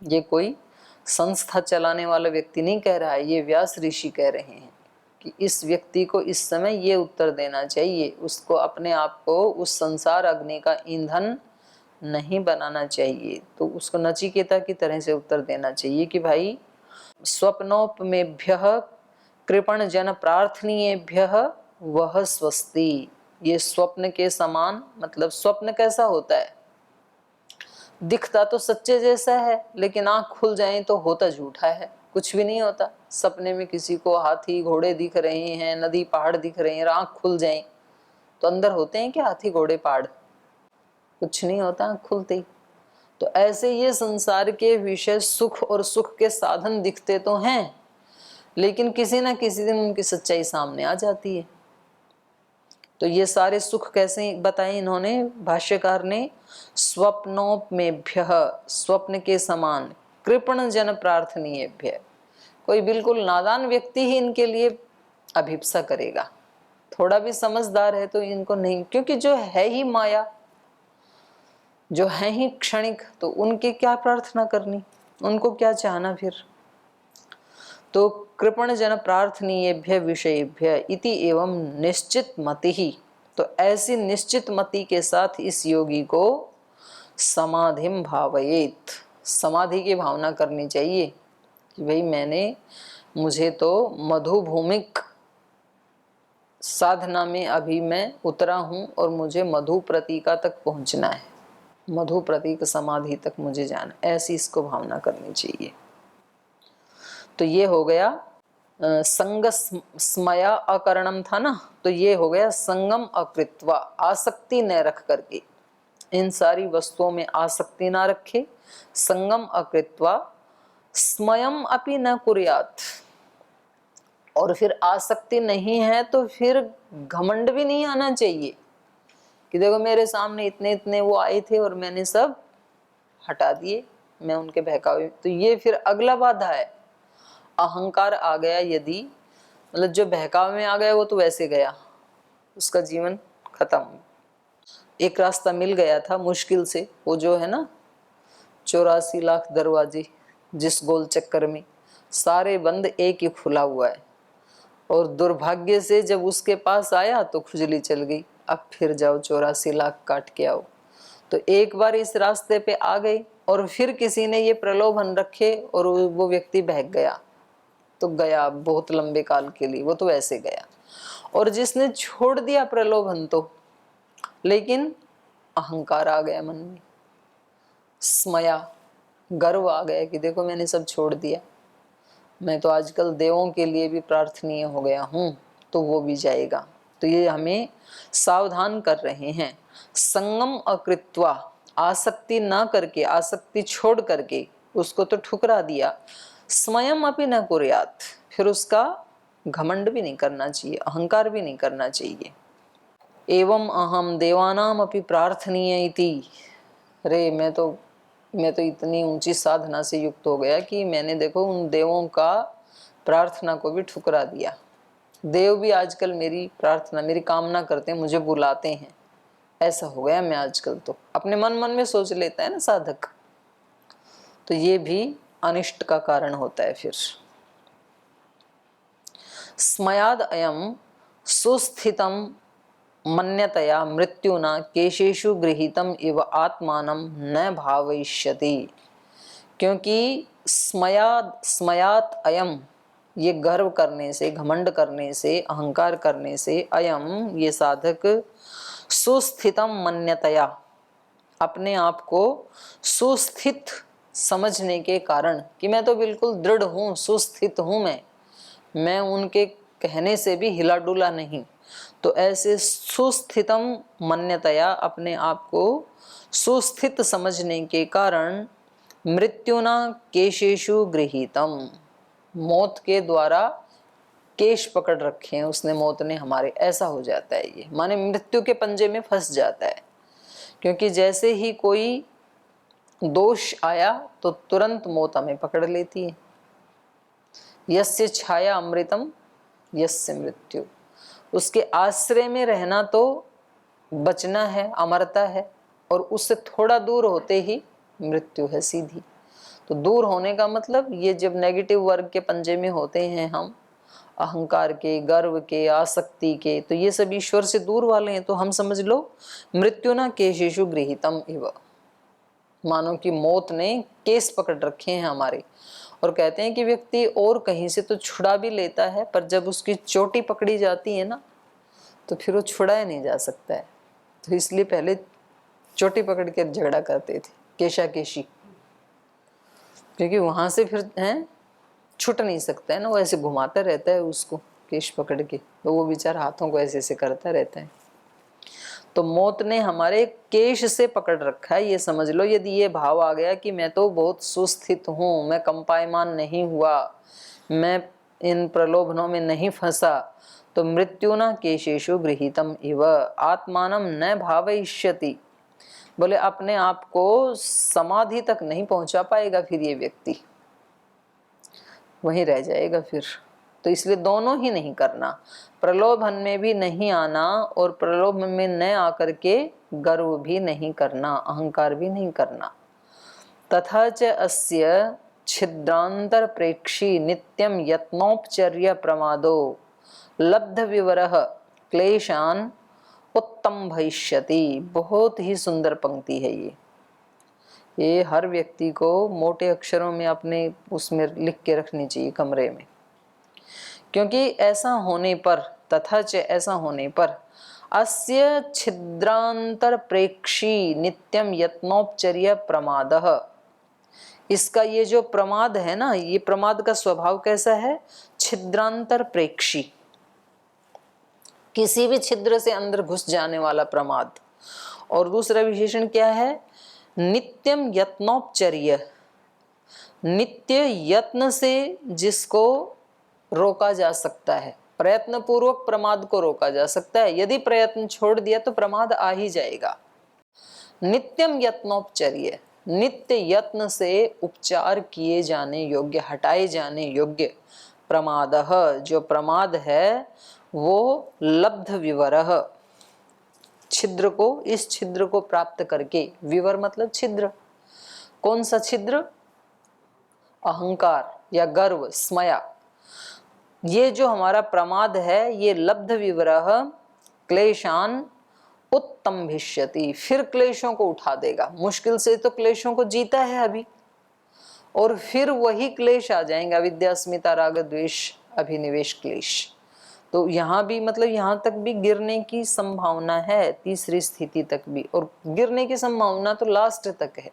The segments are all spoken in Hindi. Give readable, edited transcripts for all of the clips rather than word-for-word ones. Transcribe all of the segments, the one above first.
ये कोई संस्था चलाने वाला व्यक्ति नहीं कह रहा है, ये व्यास ऋषि कह रहे हैं कि इस व्यक्ति को इस समय ये उत्तर देना चाहिए, उसको अपने आप को उस संसार अग्नि का ईंधन नहीं बनाना चाहिए। तो उसको नचिकेता की तरह से उत्तर देना चाहिए कि भाई स्वप्नोपमेभ्यः कृपण जन प्रार्थनीयेभ्यः वह स्वस्ति। ये स्वप्न के समान, मतलब स्वप्न कैसा होता है, दिखता तो सच्चे जैसा है, लेकिन आंख खुल जाए तो होता झूठा है, कुछ भी नहीं होता। सपने में किसी को हाथी घोड़े दिख रहे हैं, नदी पहाड़ दिख रहे हैं, आंख खुल जाए तो अंदर होते हैं क्या हाथी घोड़े पहाड़? कुछ नहीं होता आंख खुलते ही। तो ऐसे ये संसार के विषय सुख और सुख के साधन दिखते तो हैं, लेकिन किसी ना किसी दिन उनकी सच्चाई सामने आ जाती है। तो ये सारे सुख कैसे बताए इन्होंने, भाष्यकार ने, स्वप्नोपमेभ्य, स्वप्न के समान, कृपण जन प्रार्थनीयेभ्य, कोई बिल्कुल नादान व्यक्ति ही इनके लिए अभिप्सा करेगा, थोड़ा भी समझदार है तो इनको नहीं, क्योंकि जो है ही माया, जो है ही क्षणिक, तो उनके क्या प्रार्थना करनी, उनको क्या चाहना फिर। तो कृपण जन प्रार्थनीयेभ्य विषयेभ्य इति एवं निश्चित मति ही, तो ऐसी निश्चित मति के साथ इस योगी को समाधिम भावयेत, समाधि की भावना करनी चाहिए कि भाई मुझे तो मधुभूमिक साधना में अभी मैं उतरा हूं और मुझे मधु प्रतीका तक पहुंचना है, मधु प्रतीक समाधि तक मुझे जाना, ऐसी इसको भावना करनी चाहिए। तो ये हो गया संग स्मया अकरणम था ना, तो ये हो गया संगम अकृत्वा, आसक्ति न रख करके, इन सारी वस्तुओं में आसक्ति ना रखे, संगम अकृत्वा स्मयम अपि न कुर्यात, और फिर आसक्ति नहीं है तो फिर घमंड भी नहीं आना चाहिए कि देखो मेरे सामने इतने इतने वो आए थे और मैंने सब हटा दिए, मैं उनके बहकावे। तो ये फिर अगला बाधा है, अहंकार आ गया यदि, मतलब जो बहकावे में आ गया वो तो वैसे गया, उसका जीवन खत्म। एक रास्ता मिल गया था मुश्किल से, वो जो है ना 84 लाख दरवाजे, जिस गोल चक्कर में सारे बंद एक ही खुला हुआ है, और दुर्भाग्य से जब उसके पास आया तो खुजली चल गई, अब फिर जाओ 84 लाख काट के आओ। तो एक बार इस रास्ते पे आ गई और फिर किसी ने ये प्रलोभन रखे और वो व्यक्ति बहक गया, तो गया बहुत लंबे काल के लिए, वो तो ऐसे गया। और जिसने छोड़ दिया प्रलोभन तो, लेकिन अहंकार आ गया मन में, स्मया, गर्व आ गया कि देखो मैंने सब छोड़ दिया, मैं तो आजकल देवों के लिए भी प्रार्थनीय हो गया हूँ, तो वो भी जाएगा। तो ये हमें सावधान कर रहे हैं, संगम अकृत्वा, आसक्ति ना करके, आसक्ति छोड़ करके उसको तो ठुकरा दिया, स्वयं अपि न कुर्यात, फिर उसका घमंड भी नहीं करना चाहिए, अहंकार भी नहीं करना चाहिए। एवं अहम देवानाम अपि प्रार्थनीय इति, अरे मैं तो इतनी ऊंची साधना से युक्त हो गया कि मैंने देखो उन देवों का प्रार्थना को भी ठुकरा दिया, देव भी आजकल मेरी प्रार्थना, मेरी कामना करते हैं, मुझे बुलाते हैं, ऐसा हो गया मैं आजकल। तो अपने मन में सोच लेता है ना साधक, तो ये भी अनिष्ट का कारण होता है। फिर स्मयाद अयम सुस्थितम मन्यतया मृत्युना केशेषु गृहीतम इव आत्मानं न भावयिष्यति, क्योंकि स्मयात अयम, ये गर्व करने से, घमंड करने से, अहंकार करने से, अयम ये साधक सुस्थितम मन्यतया, अपने आप को सुस्थित समझने के कारण कि मैं तो बिल्कुल दृढ़ हूँ, सुस्थित हूँ, मैं उनके कहने से भी हिला डुला नहीं, तो ऐसे सुस्थितम मन्यतया, अपने आप को सुस्थित समझने के कारण, मृत्युना केशेषु गृहीतम, मौत के द्वारा केश पकड़ रखे हैं उसने, मौत ने हमारे, ऐसा हो जाता है ये, माने मृत्यु के पंजे में फंस जाता है। क्योंकि जैसे ही कोई दोष आया तो तुरंत मौत हमें पकड़ लेती है। यस्य छाया अमृतम यस्य मृत्यु, उसके आश्रय में रहना तो बचना है, अमरता है, और उससे थोड़ा दूर होते ही मृत्यु है सीधी। तो दूर होने का मतलब ये जब नेगेटिव वर्ग के पंजे में होते हैं हम, अहंकार के, गर्व के, आसक्ति के, तो ये सब ईश्वर से दूर वाले हैं। तो हम समझ लो मृत्युना केशेषु गृहीतम इव, मानो कि मौत ने केस पकड़ रखे हैं हमारे। और कहते हैं कि व्यक्ति और कहीं से तो छुड़ा भी लेता है, पर जब उसकी चोटी पकड़ी जाती है ना, तो फिर वो छुड़ाया नहीं जा सकता है। तो इसलिए पहले चोटी पकड़ कर झगड़ा करते थे, केशा केशी, क्योंकि वहां से फिर हैं छूट नहीं सकता है ना, वो ऐसे घुमाता रहता है उसको केश पकड़ के, तो वो बेचारा हाथों को ऐसे ऐसे करता रहता है। तो मौत ने हमारे केश से पकड़ रखा है, ये समझ लो। यदि ये भाव आ गया कि मैं तो बहुत सुस्थित हूँ, मैं कंपायमान नहीं हुआ, मैं इन प्रलोभनों में नहीं फंसा, तो मृत्युना केशेषु गृहीतम इव आत्मानम न भावयिष्यति, बोले अपने आप को समाधि तक नहीं पहुंचा पाएगा फिर ये व्यक्ति, वहीं रह जाएगा फिर। तो इसलिए दोनों ही नहीं करना, प्रलोभन में भी नहीं आना और प्रलोभन में न आकर के गर्व भी नहीं करना, अहंकार भी नहीं करना। तथा च अस्य छिद्रांतर प्रेक्षी नित्यम यत्नोपचर्य प्रमादो लब्ध विवरः क्लेशान उत्तम भविष्यति। बहुत ही सुंदर पंक्ति है ये हर व्यक्ति को मोटे अक्षरों में अपने उसमें लिख के रखनी चाहिए कमरे में, क्योंकि ऐसा होने पर, तथा च ऐसा होने पर, अस्य छिद्रांतर प्रेक्षी नित्यम यत्नोपचर्य प्रमादः, इसका ये जो प्रमाद है ना, ये प्रमाद का स्वभाव कैसा है? छिद्रांतर प्रेक्षी, किसी भी छिद्र से अंदर घुस जाने वाला प्रमाद। और दूसरा विशेषण क्या है? नित्यम यत्नोपचर्य, नित्य यत्न से जिसको रोका जा सकता है, प्रयत्न पूर्वक प्रमाद को रोका जा सकता है। यदि प्रयत्न छोड़ दिया तो प्रमाद आ ही जाएगा। नित्यम यत्नोपचर्य, नित्य यत्न से उपचार किए जाने योग्य, हटाए जाने योग्य प्रमादः, जो प्रमाद है वो लब्ध विवरः, छिद्र को, इस छिद्र को प्राप्त करके, विवर मतलब छिद्र, कौन सा छिद्र? अहंकार या गर्व, स्मया। ये जो हमारा प्रमाद है, ये लब्ध विवरः क्लेशान उत्तम भिष्यति, फिर क्लेशों को उठा देगा। मुश्किल से तो क्लेशों को जीता है अभी, और फिर वही क्लेश आ जाएंगे, अविद्या अस्मिता राग द्वेष अभिनिवेश क्लेश। तो यहाँ भी मतलब यहाँ तक भी गिरने की संभावना है, तीसरी स्थिति तक भी, और गिरने की संभावना तो लास्ट तक है,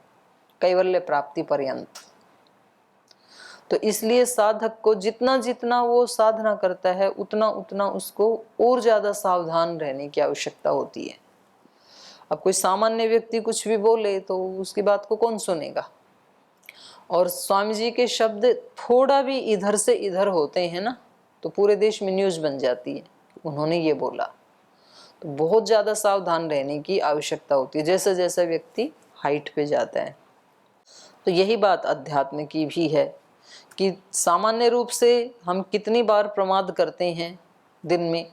कैवल्य प्राप्ति पर्यंत। तो इसलिए साधक को जितना जितना वो साधना करता है, उतना उतना उसको और ज्यादा सावधान रहने की आवश्यकता होती है। अब कोई सामान्य व्यक्ति कुछ भी बोले तो उसकी बात को कौन सुनेगा? और स्वामी जी के शब्द थोड़ा भी इधर से इधर होते हैं ना, तो पूरे देश में न्यूज बन जाती है, उन्होंने ये बोला। तो बहुत ज्यादा सावधान रहने की आवश्यकता होती है जैसे जैसा व्यक्ति हाइट पे जाता है। तो यही बात अध्यात्म की भी है कि सामान्य रूप से हम कितनी बार प्रमाद करते हैं दिन में,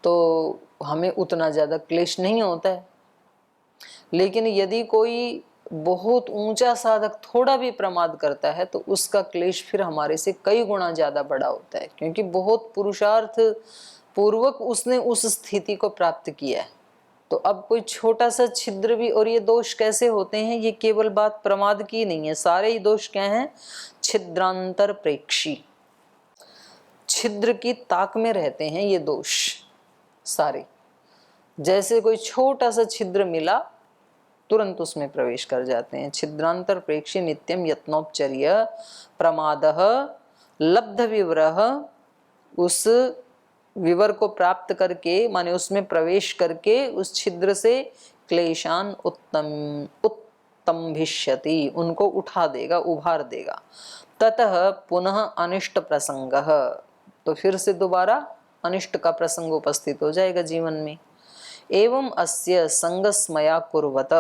तो हमें उतना ज्यादा क्लेश नहीं होता है। लेकिन यदि कोई बहुत ऊंचा साधक थोड़ा भी प्रमाद करता है तो उसका क्लेश फिर हमारे से कई गुना ज्यादा बड़ा होता है, क्योंकि बहुत पुरुषार्थ पूर्वक उसने उस स्थिति को प्राप्त किया है। तो अब कोई छोटा सा छिद्र भी, और ये दोष कैसे होते हैं, ये केवल बात प्रमाद की नहीं है, सारे ही दोष क्या हैं? छिद्रांतर प्रेक्षी, छिद्र की ताक में रहते हैं ये दोष सारे। जैसे कोई छोटा सा छिद्र मिला तुरंत उसमें प्रवेश कर जाते हैं। छिद्रांतर प्रेक्षी नित्यम यत्नोपचर्य प्रमादः लब्ध विवरः, उस विवर को प्राप्त करके, माने उसमें प्रवेश करके उस छिद्र से क्लेशान उत्तम भिष्यति, उनको उठा देगा, उभार देगा। ततः पुनः अनिष्ट प्रसंगः, तो फिर से दोबारा अनिष्ट का प्रसंग उपस्थित हो जाएगा जीवन में। एवं अस्य संगस्मया कुर्वत,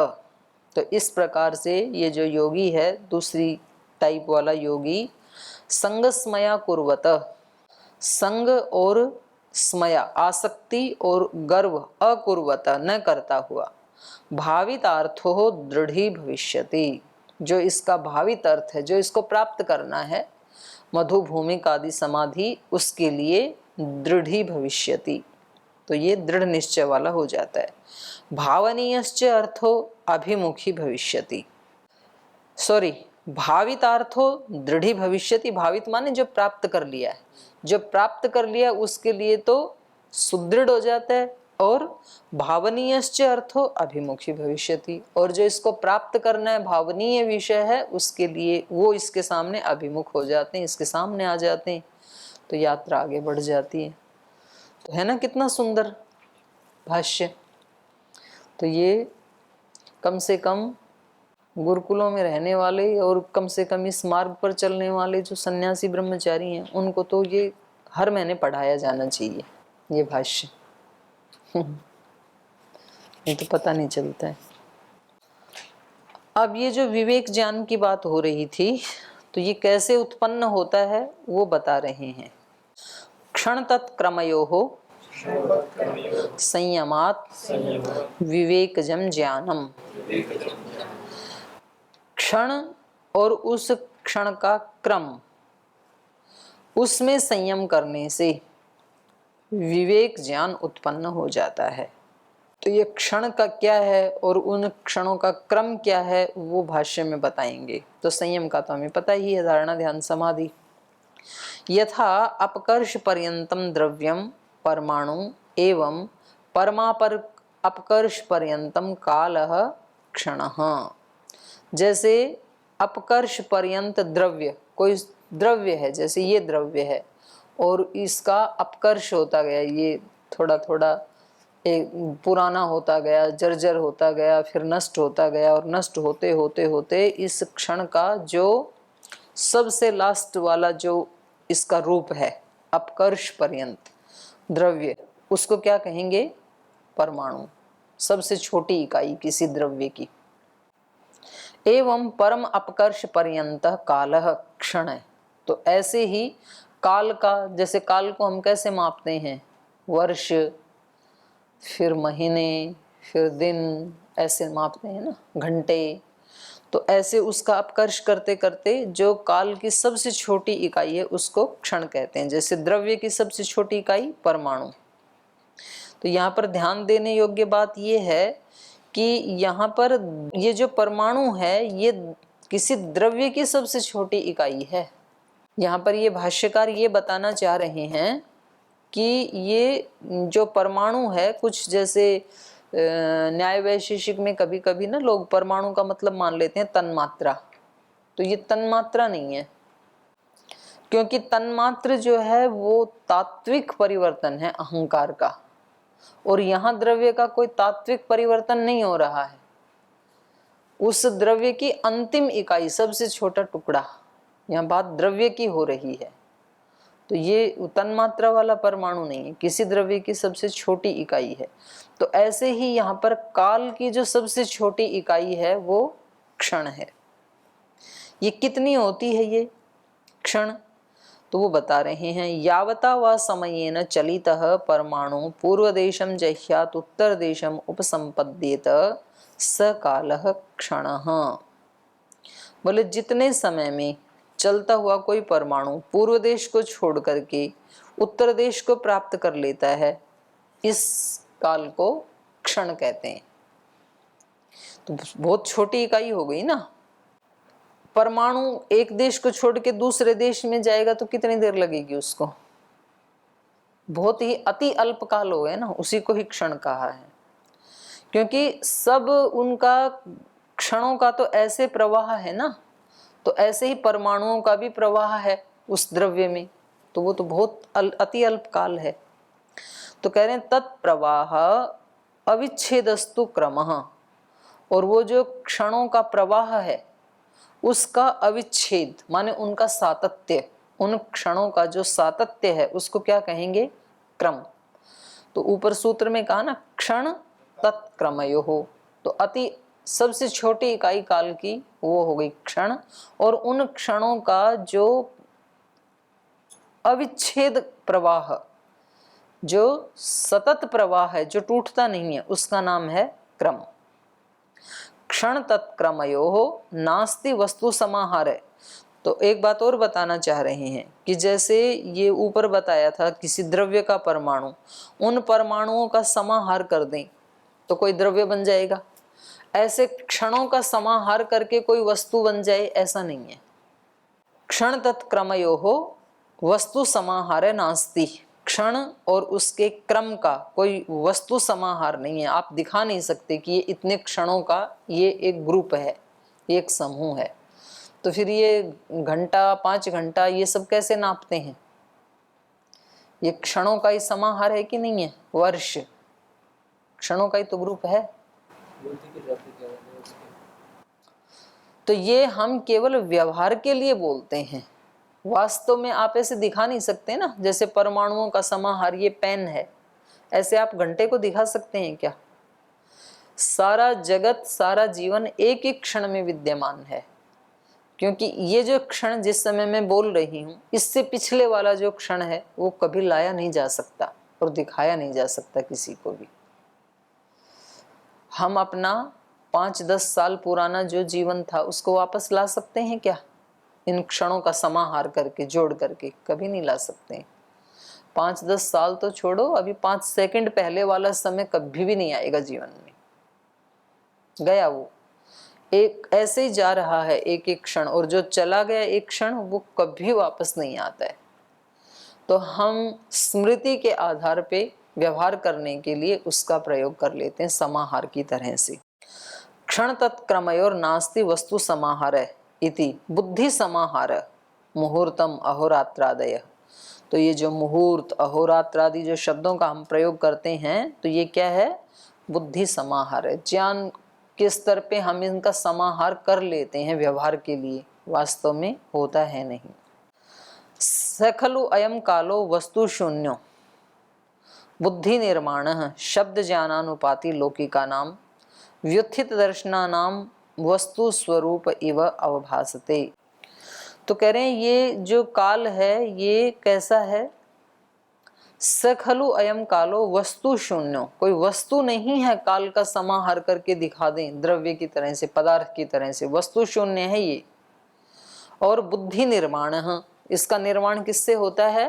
तो इस प्रकार से ये जो योगी है, दूसरी टाइप वाला योगी, संगस्मया कुर्वत, संग और स्मया, आसक्ति और गर्व अकुर्वत, न करता हुआ, भावितार्थो दृढ़ी भविष्यति, जो इसका भावित अर्थ है, जो इसको प्राप्त करना है, मधु भूमिक आदि समाधि, उसके लिए दृढ़ी भविष्यति, तो ये दृढ़ निश्चय वाला हो जाता है। भावनीयश्च अर्थो अभिमुखी भविष्यति, सॉरी, भावितार्थो दृढ़ी भविष्यति, भावित माने जो प्राप्त कर लिया है, जो प्राप्त कर लिया उसके लिए तो सुदृढ़ हो जाता है, और भावनीयश्च अर्थो अभिमुखी भविष्यति, और जो इसको प्राप्त करना है, भावनीय विषय है, उसके लिए वो इसके सामने अभिमुख हो जाते हैं, इसके सामने आ जाते हैं, तो यात्रा आगे बढ़ जाती है। तो है ना कितना सुंदर भाष्य। तो ये कम से कम गुरुकुलों में रहने वाले और कम से कम इस मार्ग पर चलने वाले जो सन्यासी ब्रह्मचारी हैं, उनको तो ये हर महीने पढ़ाया जाना चाहिए, ये भाष्य। ये तो पता नहीं चलता है। अब ये जो विवेक ज्ञान की बात हो रही थी, तो ये कैसे उत्पन्न होता है वो बता रहे हैं। क्षण तत्क्रमयोः संयमात् विवेकजम ज्ञानम, क्षण और उस क्षण का क्रम, उसमें संयम करने से विवेक ज्ञान उत्पन्न हो जाता है। तो ये क्षण का क्या है और उन क्षणों का क्रम क्या है वो भाष्य में बताएंगे। तो संयम का तो हमें पता ही है, धारणा ध्यान समाधि। यथा अपकर्ष पर्यंतम द्रव्यम परमाणु एवं परमापर अपकर्ष पर्यंतम कालः क्षणः, जैसे अपकर्ष पर्यंत द्रव्य, कोई द्रव्य है, जैसे ये द्रव्य है और इसका अपकर्ष होता गया, ये थोड़ा थोड़ा एक पुराना होता गया, जर्जर होता गया, फिर नष्ट होता गया, और नष्ट होते होते होते इस क्षण का जो सबसे लास्ट वाला जो इसका रूप है अपकर्ष पर्यंत द्रव्य, उसको क्या कहेंगे? परमाणु, सबसे छोटी इकाई किसी द्रव्य की। एवं परम अपकर्ष पर्यंत कालः क्षण है। तो ऐसे ही काल का, जैसे काल को हम कैसे मापते हैं? वर्ष, फिर महीने, फिर दिन, ऐसे मापते हैं ना, घंटे। तो ऐसे उसका अपकर्ष करते करते जो काल की सबसे छोटी इकाई है उसको क्षण कहते हैं। जैसे द्रव्य की सबसे छोटी इकाई परमाणु। तो यहाँ पर ध्यान देने योग्य बात यह है कि यहाँ पर ये जो परमाणु है ये किसी द्रव्य की सबसे छोटी इकाई है। यहाँ पर ये भाष्यकार ये बताना चाह रहे हैं कि ये जो परमाणु है, कुछ जैसे न्याय वैशेषिक में कभी कभी ना लोग परमाणु का मतलब मान लेते हैं तन्मात्रा। तो ये तन्मात्रा नहीं है, क्योंकि तन्मात्र जो है वो तात्विक परिवर्तन है अहंकार का, और यहाँ द्रव्य का कोई तात्विक परिवर्तन नहीं हो रहा है। उस द्रव्य की अंतिम इकाई, सबसे छोटा टुकड़ा, यहाँ बात द्रव्य की हो रही है। तो ये तन्मात्रा वाला परमाणु नहीं है, किसी द्रव्य की सबसे छोटी इकाई है। तो ऐसे ही यहाँ पर काल की जो सबसे छोटी इकाई है वो क्षण है। ये कितनी होती है ये क्षण? तो वो बता रहे हैं, यावता व समयेन चलितः परमाणु पूर्व देशम जह्यात उत्तर देशम उपसंपद्येत स कालः क्षणः। बोले जितने समय में चलता हुआ कोई परमाणु पूर्व देश को छोड़ करके उत्तर देश को प्राप्त कर लेता है, इस काल को क्षण कहते हैं। तो बहुत छोटी इकाई हो गई ना। परमाणु एक देश को छोड़ के दूसरे देश में जाएगा तो कितनी देर लगेगी उसको? बहुत ही अति अल्प काल हो गया ना, उसी को ही क्षण कहा है। क्योंकि सब उनका क्षणों का तो ऐसे प्रवाह है ना, तो ऐसे ही परमाणुओं का भी प्रवाह है उस द्रव्य में, तो वो तो बहुत अति अल्प काल है। तो कह रहे हैं तत्प्रवाह अविच्छेदस्तु क्रमः, और वो जो क्षणों का प्रवाह है उसका अविच्छेद माने उनका सातत्य, उन क्षणों का जो सातत्य है उसको क्या कहेंगे? क्रम। तो ऊपर सूत्र में कहा ना क्षण तत्क्रमयोः, तो अति सबसे छोटी इकाई काल की वो हो गई क्षण, और उन क्षणों का जो अविच्छेद प्रवाह, जो सतत प्रवाह है, जो टूटता नहीं है, उसका नाम है क्रम। क्षण तत्क्रमयोः नास्ति वस्तु समाहार। तो एक बात और बताना चाह रहे हैं कि जैसे ये ऊपर बताया था किसी द्रव्य का परमाणु, उन परमाणुओं का समाहार कर दें तो कोई द्रव्य बन जाएगा, ऐसे क्षणों का समाहार करके कोई वस्तु बन जाए ऐसा नहीं है। क्षण तत्क्रमयोः वस्तु समाहार नास्ति, क्षण और उसके क्रम का कोई वस्तु समाहार नहीं है। आप दिखा नहीं सकते कि ये इतने क्षणों का ये एक ग्रुप है, एक समूह है। तो फिर ये घंटा 5 घंटा ये सब कैसे नापते हैं? ये क्षणों का ही समाहार है कि नहीं है? वर्ष क्षणों का ही तो ग्रुप है। तो ये हम केवल व्यवहार के लिए बोलते हैं, वास्तव में आप ऐसे दिखा नहीं सकते ना। जैसे परमाणुओं का समाहार ये पेन है, ऐसे आप घंटे को दिखा सकते हैं क्या? सारा जगत सारा जीवन एक एक क्षण में विद्यमान है, क्योंकि ये जो क्षण जिस समय मैं बोल रही हूँ, इससे पिछले वाला जो क्षण है वो कभी लाया नहीं जा सकता और दिखाया नहीं जा सकता किसी को भी। हम अपना 5-10 साल पुराना जो जीवन था उसको वापस ला सकते हैं क्या? इन क्षणों का समाहार करके, जोड़ करके कभी नहीं ला सकते। 5-10 साल तो छोड़ो, अभी 5 सेकंड पहले वाला समय कभी भी नहीं आएगा जीवन में, गया वो एक ऐसे ही जा रहा है एक एक क्षण, और जो चला गया एक क्षण वो कभी वापस नहीं आता है। तो हम स्मृति के आधार पे व्यवहार करने के लिए उसका प्रयोग कर लेते हैं समाहार की तरह से। क्षण तत्क्रमयोर नास्ति वस्तु समाहार इति बुद्धि समाहार मुहूर्तम अहोरात्रादय। तो ये जो मुहूर्त अहोरात्रादि जो शब्दों का हम प्रयोग करते हैं, तो ये क्या है? बुद्धि समाहार है। ज्ञान के स्तर पे हम इनका समाहार कर लेते हैं व्यवहार के लिए, वास्तव में होता है नहीं। सखलु अयम कालो वस्तु शून्यो बुद्धि निर्माण शब्द ज्ञानानुपाति लौकिका नाम व्युत्थित दर्शनानाम वस्तु स्वरूप इव अवभासते। तो कह रहे हैं ये जो काल है ये कैसा है? सखलु अयम कालो वस्तु शून्यो, कोई वस्तु नहीं है काल का समाहार करके दिखा दें द्रव्य की तरह से, पदार्थ की तरह से, वस्तु शून्य है ये। और बुद्धि निर्माण, इसका निर्माण किससे होता है?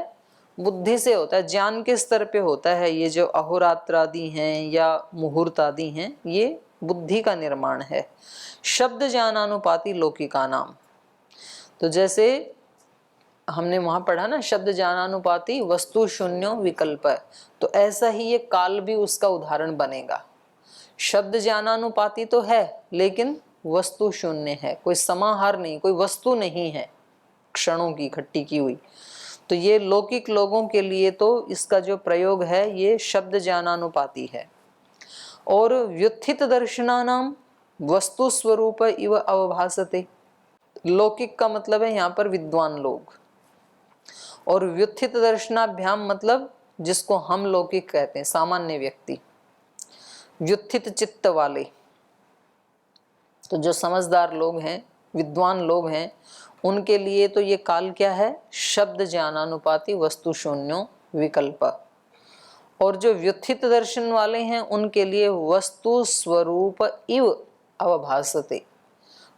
बुद्धि से होता है, ज्ञान के स्तर पे होता है। ये जो अहोरात्र आदि हैं या मुहूर्त आदि हैं ये बुद्धि का निर्माण है। शब्द ज्ञानानुपाति लौकिका नाम, तो जैसे हमने वहां पढ़ा ना शब्द ज्ञानानुपाति वस्तु शून्यो विकल्प, तो ऐसा ही ये काल भी उसका उदाहरण बनेगा। शब्द ज्ञानानुपाति तो है लेकिन वस्तु शून्य है, कोई समाहार नहीं, कोई वस्तु नहीं है क्षणों की इकट्ठी की हुई। तो ये लौकिक लोगों के लिए तो इसका जो प्रयोग है ये शब्द ज्ञानानुपाति है। और व्युत्थित दर्शनानाम वस्तु स्वरूप इव अवभासते, लौकिक का मतलब है यहाँ पर विद्वान लोग, और व्युत्थित दर्शनाभ्याम मतलब जिसको हम लौकिक कहते हैं, सामान्य व्यक्ति, व्युत्थित चित्त वाले। तो जो समझदार लोग हैं, विद्वान लोग हैं, उनके लिए तो ये काल क्या है? शब्द ज्ञानानुपाति वस्तु शून्यो विकल्प। और जो व्युत्थित दर्शन वाले हैं उनके लिए वस्तु स्वरूप इव अवभासते,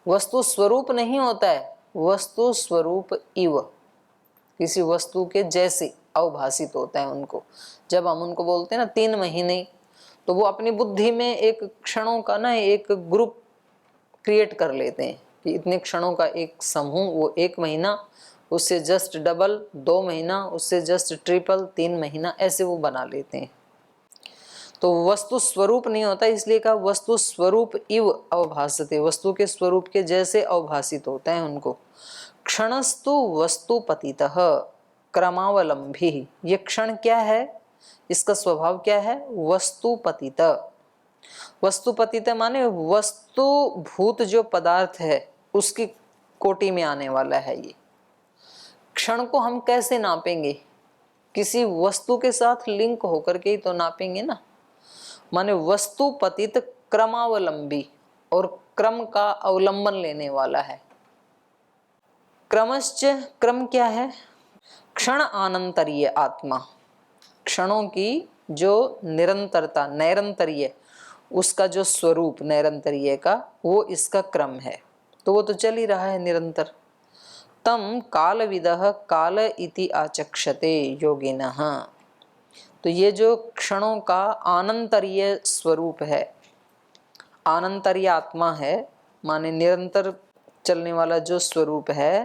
वस्तु स्वरूप नहीं होता है, वस्तु स्वरूप इव, किसी वस्तु के जैसे अवभासित होता है उनको। जब हम उनको बोलते हैं ना 3 महीने, तो वो अपनी बुद्धि में एक क्षणों का ना एक ग्रुप क्रिएट कर लेते हैं कि इतने क्षणों का एक समूह, वो 1 महीना, उससे जस्ट डबल 2 महीना, उससे जस्ट ट्रिपल 3 महीना, ऐसे वो बना लेते हैं। तो वस्तु स्वरूप नहीं होता, इसलिए कहा वस्तु स्वरूप इव अवभासते, वस्तु के स्वरूप के जैसे अवभासित होता है उनको। क्षणस्तु वस्तु पतितः क्रमावलंबी, ये क्षण क्या है? इसका स्वभाव क्या है? वस्तु पतित। वस्तु पतित माने वस्तु भूत जो पदार्थ है उसकी कोटि में आने वाला है ये। क्षण को हम कैसे नापेंगे? किसी वस्तु के साथ लिंक होकर के ही तो नापेंगे ना। माने वस्तु पतित क्रमावलंबी, और क्रम का अवलंबन लेने वाला है। क्रमश्च, क्रम क्या है? क्षण आनंतरीय आत्मा, क्षणों की जो निरंतरता, नैरंतरीय, उसका जो स्वरूप नैरंतर्य का, वो इसका क्रम है, तो वो तो चल ही रहा है निरंतर। तम कालविदः काल इति आचक्षते योगिनः, तो ये जो क्षणों का आनंतर्य स्वरूप है, आनंतर्य आत्मा है, माने निरंतर चलने वाला जो स्वरूप है,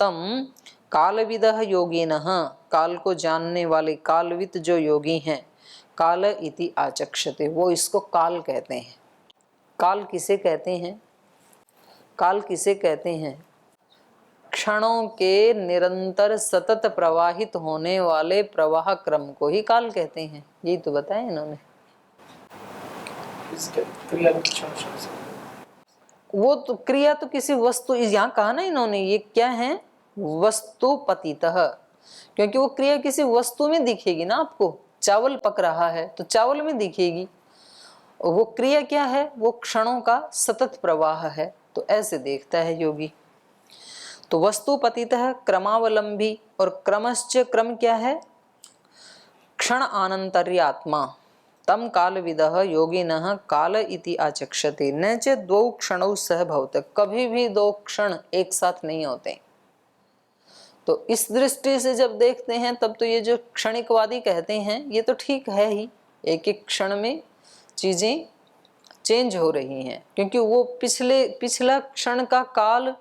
तम कालविदः योगिनः, काल को जानने वाले कालविद जो योगी हैं, काल इति आचक्षते, वो इसको काल कहते हैं। काल किसे कहते हैं? काल किसे कहते हैं? क्षणों के निरंतर सतत प्रवाहित होने वाले प्रवाह क्रम को ही काल कहते हैं। यही तो बताया इन्होंने। वो तो क्रिया तो किसी वस्तु, यहाँ कहा ना इन्होंने, ये क्या है? वस्तुपतितः, क्योंकि वो क्रिया किसी वस्तु में दिखेगी ना आपको। चावल पक रहा है तो चावल में दिखेगी। वो क्रिया क्या है? वो क्षणों का सतत प्रवाह है। तो ऐसे देखता है योगी। तो वस्तुपतितः क्रमावलंबी, और क्रमश्च, क्रम क्या है? क्षण आनंतर्य आत्मा। तम कालविदः योगिनः काल इति आचक्षते न च द्वौ क्षणौ सह भवत, कभी भी दो क्षण एक साथ नहीं होते। तो इस दृष्टि से जब देखते हैं तब तो ये जो क्षणिकवादी कहते हैं ये तो ठीक है ही, एक एक क्षण में चीजें चेंज हो रही हैं, क्योंकि वो पिछला क्षण का काल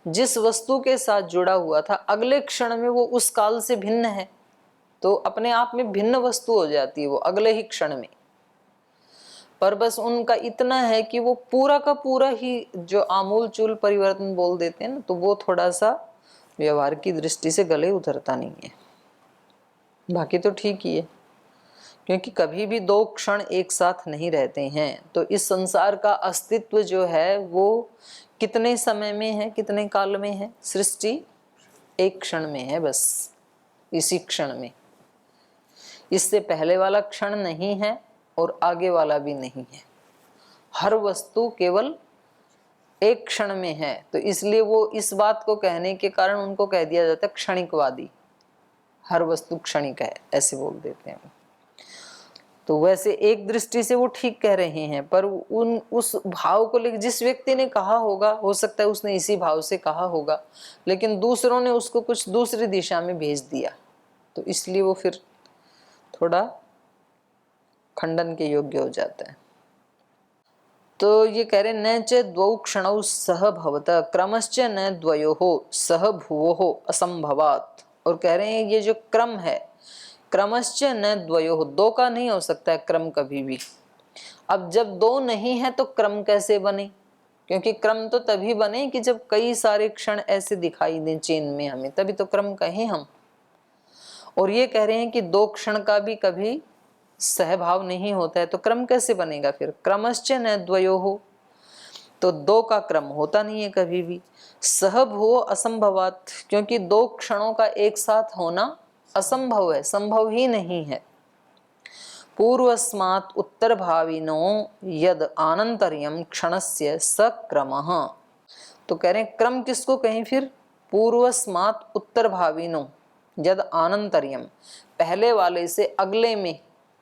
जिस वस्तु के साथ जुड़ा हुआ था, अगले क्षण में वो उस काल से भिन्न है, तो अपने आप में भिन्न वस्तु हो जाती है वो अगले ही क्षण में। पर बस उनका इतना है कि वो पूरा का पूरा ही जो आमूल चूल परिवर्तन बोल देते हैं ना, तो वो थोड़ा सा व्यवहार की दृष्टि से गले उतरता नहीं है। बाकी तो ठीक ही है, क्योंकि कभी भी दो क्षण एक साथ नहीं रहते हैं। तो इस संसार का अस्तित्व जो है वो कितने समय में है, कितने काल में है? सृष्टि एक क्षण में है, बस इसी क्षण में। इससे पहले वाला क्षण नहीं है और आगे वाला भी नहीं है। हर वस्तु केवल एक क्षण में है, तो इसलिए वो इस बात को कहने के कारण उनको कह दिया जाता है क्षणिकवादी। हर वस्तु क्षणिक है, ऐसे बोल देते हैं। तो वैसे एक दृष्टि से वो ठीक कह रहे हैं, पर उस भाव को लेकर जिस व्यक्ति ने कहा होगा, हो सकता है उसने इसी भाव से कहा होगा, लेकिन दूसरों ने उसको कुछ दूसरी दिशा में भेज दिया, तो इसलिए वो फिर थोड़ा खंडन के योग्य हो जाता है। तो ये कह रहे न च द्वौ क्षणौ सह भवत क्रमश्च न द्वयोः सह भुवोः असंभवात्, और कह रहे हैं ये जो क्रम है, क्रमश्च न द्वयोः, दो का नहीं हो सकता है क्रम कभी भी। अब जब दो नहीं है तो क्रम कैसे बने? क्योंकि क्रम तो तभी बने कि जब कई सारे क्षण ऐसे दिखाई दें चेन में हमें, तभी तो क्रम कहें हम। और ये कह रहे हैं कि दो क्षण का भी कभी सहभाव नहीं होता है, तो क्रम कैसे बनेगा फिर? क्रमश्च न द्वयोः, तो दो का क्रम होता नहीं है कभी भी। सहभुवो असंभवात्, क्योंकि दो क्षणों का एक साथ होना असंभव है, संभव ही नहीं है। पूर्वस्मात् उत्तरभाविनो यद आनंतर्यम क्षणस्य सक्रमः, तो कह रहे हैं क्रम किसको कहें फिर? पूर्वस्मात् उत्तरभाविनो यद आनंतर्यम, पहले वाले से अगले में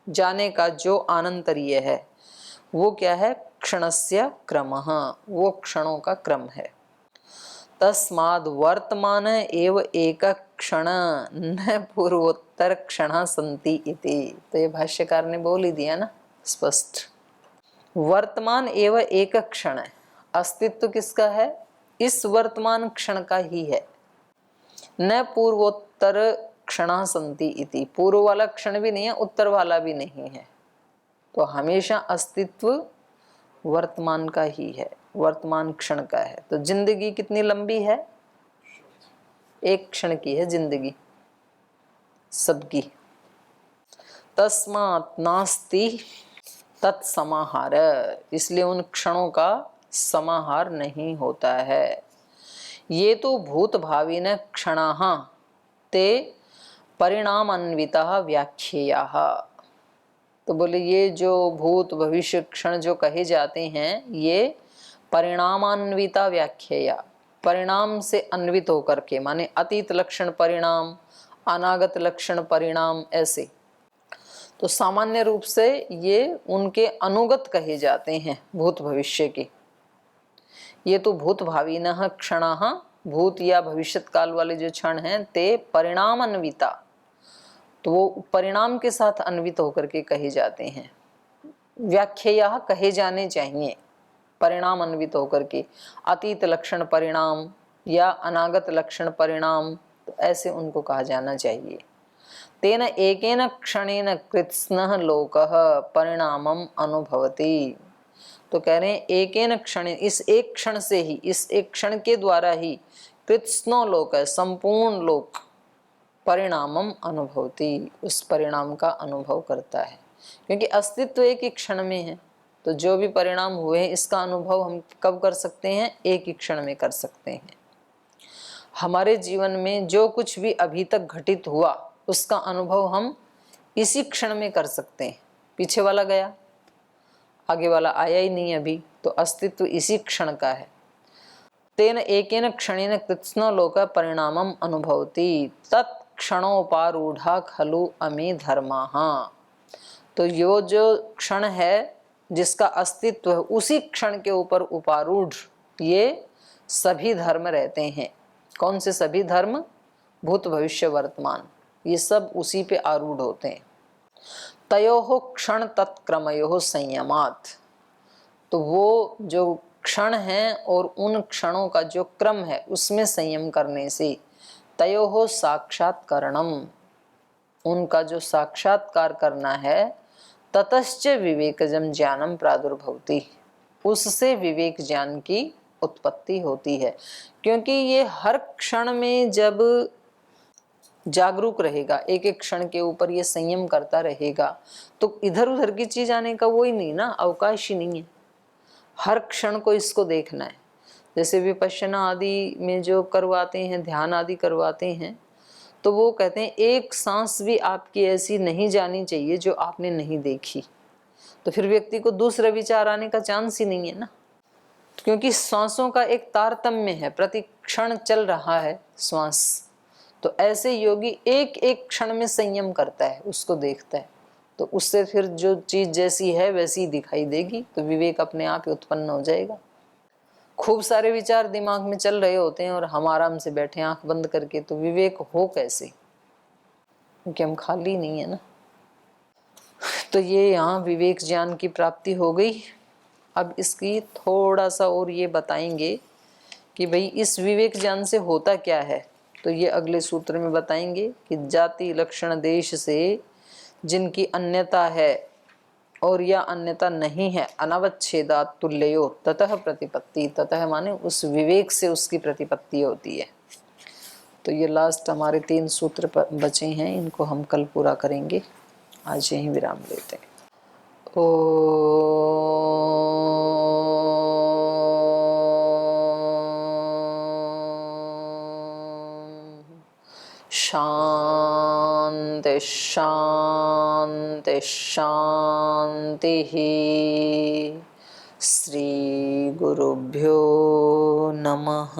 जाने का जो आनंतर्य है वो क्या है? क्षणस्य क्रमः, वो क्षणों का क्रम है। तस्माद् वर्तमान एव एक क्षण न पूर्वोत्तर क्षण संति इति, तो ये भाष्यकार ने बोल ही दिया ना स्पष्ट। वर्तमान एव एक क्षण है, अस्तित्व किसका है? इस वर्तमान क्षण का ही है। न पूर्वोत्तर क्षण संति इति, पूर्व वाला क्षण भी नहीं है, उत्तर वाला भी नहीं है, तो हमेशा अस्तित्व वर्तमान का ही है, वर्तमान क्षण का है। तो जिंदगी कितनी लंबी है? एक क्षण की है जिंदगी सबकी। तस्मात् नास्ति तत्समाहार, इसलिए उन क्षणों का समाहार नहीं होता है। ये तो भूत भावी न क्षणाः ते परिणामान्विताः व्याख्येयाः, तो बोले ये जो भूत भविष्य क्षण जो कहे जाते हैं ये परिणामान्विता व्याख्या, परिणाम से अन्वित होकर के, माने अतीत लक्षण परिणाम, अनागत लक्षण परिणाम, ऐसे। तो सामान्य रूप से ये उनके अनुगत कहे जाते हैं भूत भविष्य के। ये तो भूत भाविनः क्षणाः, भूत या भविष्यत काल वाले जो क्षण हैं, ते परिणाम अन्विता, तो वो परिणाम के साथ अन्वित होकर के कहे जाते हैं। व्याख्या कहे जाने चाहिए परिणाम अन्वित होकर के, अतीत लक्षण परिणाम या अनागत लक्षण परिणाम, तो ऐसे उनको कहा जाना चाहिए। तेन एकेन क्षणेन कृत्स्नः लोकः परिणामम अनुभवति, तो कह रहे हैं एकेन क्षण, इस एक क्षण से ही, इस एक क्षण के द्वारा ही कृत्स्नो लोक है, संपूर्ण लोक परिणामम अनुभवति, उस परिणाम का अनुभव करता है। क्योंकि अस्तित्व एक ही क्षण में है, तो जो भी परिणाम हुए हैं इसका अनुभव हम कब कर सकते हैं? एक ही क्षण में कर सकते हैं। हमारे जीवन में जो कुछ भी अभी तक घटित हुआ उसका अनुभव हम इसी क्षण में कर सकते हैं। पीछे वाला गया, आगे वाला आया ही नहीं अभी, तो अस्तित्व इसी क्षण का है। तेन एकेन क्षणेन कृत्स्नो लोक परिणामम अनुभवति तत्क्षणोपारूढ़ा खलु अमे धर्माः, तो यो जो क्षण है जिसका अस्तित्व है उसी क्षण के ऊपर उपारूढ़ ये सभी धर्म रहते हैं। कौन से सभी धर्म? भूत भविष्य वर्तमान, ये सब उसी पे आरूढ़ होते हैं। तयोः क्षण तत्क्रमयोः संयमात्, तो वो जो क्षण है और उन क्षणों का जो क्रम है उसमें संयम करने से, तयोः साक्षात्करणम, उनका जो साक्षात्कार करना है, ततश्च विवेकजम ज्ञानम प्रादुर्भवति, उससे विवेक ज्ञान की उत्पत्ति होती है। क्योंकि ये हर क्षण में जब जागरूक रहेगा, एक एक क्षण के ऊपर ये संयम करता रहेगा, तो इधर उधर की चीज आने का वो ही नहीं ना, अवकाश ही नहीं है। हर क्षण को इसको देखना है। जैसे विपश्यना आदि में जो करवाते हैं, ध्यान आदि करवाते हैं, तो वो कहते हैं एक सांस भी आपकी ऐसी नहीं जानी चाहिए जो आपने नहीं देखी, तो फिर व्यक्ति को दूसरा विचार आने का चांस ही नहीं है ना। क्योंकि सांसों का एक तारतम्य है, प्रति क्षण चल रहा है श्वास, तो ऐसे योगी एक एक क्षण में संयम करता है, उसको देखता है, तो उससे फिर जो चीज जैसी है वैसी दिखाई देगी, तो विवेक अपने आप ही उत्पन्न हो जाएगा। खूब सारे विचार दिमाग में चल रहे होते हैं और हम आराम से बैठे आंख बंद करके, तो विवेक हो कैसे? क्योंकि हम खाली नहीं है ना। तो ये यहाँ विवेक ज्ञान की प्राप्ति हो गई। अब इसकी थोड़ा सा और ये बताएंगे कि भाई इस विवेक ज्ञान से होता क्या है, तो ये अगले सूत्र में बताएंगे कि जाति लक्षण देश से जिनकी अन्यता है और या अन्यता नहीं है, अनवच्छेदात् तुल्यो ततः प्रतिपत्ति, ततः माने उस विवेक से उसकी प्रतिपत्ति होती है। तो ये लास्ट हमारे 3 सूत्र बचे हैं, इनको हम कल पूरा करेंगे। आज यहीं विराम लेते हैं। शांति शांति शांति। श्री गुरुभ्यो नमः।